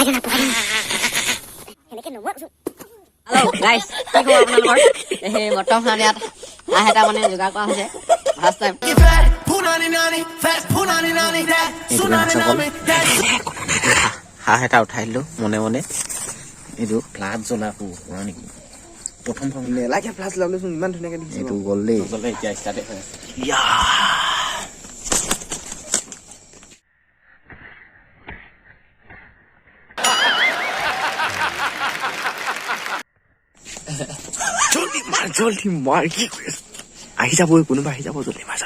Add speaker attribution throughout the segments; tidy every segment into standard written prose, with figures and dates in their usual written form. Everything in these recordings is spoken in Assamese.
Speaker 1: Hello guys, কি খবৰ আপোনালোকৰ? এই মটৰ ফানিয়াত হাঁহ এটা মানে যোগাৰ কৰা হৈছে ফাৰ্ষ্ট টাইম।
Speaker 2: হাঁহ এটা উঠাই দিলো মনে মনে। এইটো ফ্লাছ জ্বলাকো কৰা নেকি? প্ৰথম
Speaker 3: নেলাগে ফ্লাছ লাউলেচোন ইমান ধুনীয়াকে দিছে।
Speaker 2: এইটো গ'ল দেই। এতিয়া ষ্টাৰ্ট হৈ আছে।
Speaker 3: জলদি মাৰ কি কৰি আছ? আহি যাবই কোনোবা আহি যাব জলদি মাৰ।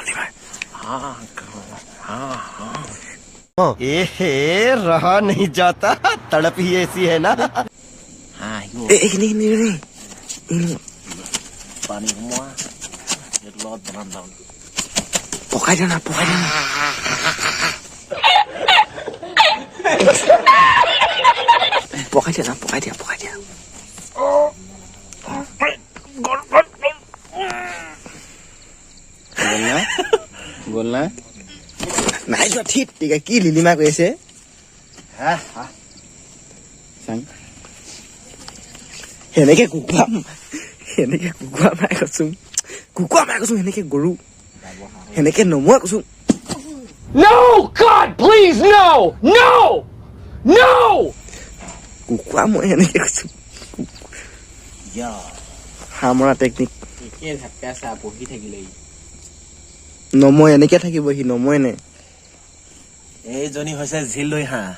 Speaker 4: रहा नहीं जाता तड़प ही ऐसी है ना।
Speaker 3: এইখিনি
Speaker 2: পানী সোমোৱা এইটো লগত বনাম যাওঁ।
Speaker 3: পকাই দিয়া না পকাই দিয়া।
Speaker 2: গ'ল না
Speaker 3: নাই যোৱা ঠিক কি লিলিমা কৈ আছে সেনেকে কুকুৰা মাৰে কৈছো সেনেকে গৰু সেনেকে নমোৱা কৈছো।
Speaker 4: No, God, please, no, no, no.
Speaker 3: কুকুৰা মই সেনেকে কৈছো। হাঁহ মৰা টেকনিক
Speaker 2: একে ঝাটকা চা বহি থাকিলে
Speaker 3: নময় এনেকে থাকিব সি নময় নে।
Speaker 2: এইজনী হৈছে ঝিল লৈ হাঁহ।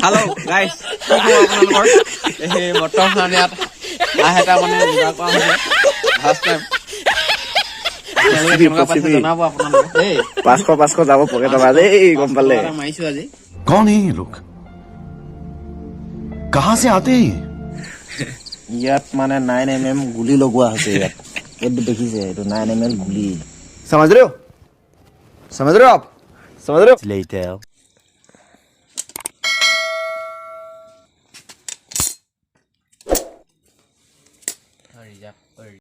Speaker 2: হেল্ল' গাইছ, কি খবৰ আপোনালোকৰ? এই মটৰ ফানিয়াত হাঁহ এটা মানে যোগাৰ কৰা হৈছে ফাৰ্ষ্ট টাইম। কেনেকুৱা পাইছে জনাব আপোনালোকে দেই।
Speaker 3: 500 যাব পকেটৰ পৰা দেই গম পালে।
Speaker 2: মাৰিছো আজি।
Speaker 4: कौन है ये लोग? कहाँ से आते हैं?
Speaker 2: ইয়াত মানে 9mm গুলি লগোৱা হৈছে ইয়াত। এইটো দেখিছে এইটো 9mm গুলি।
Speaker 3: समझ रहे हो आप
Speaker 4: Later.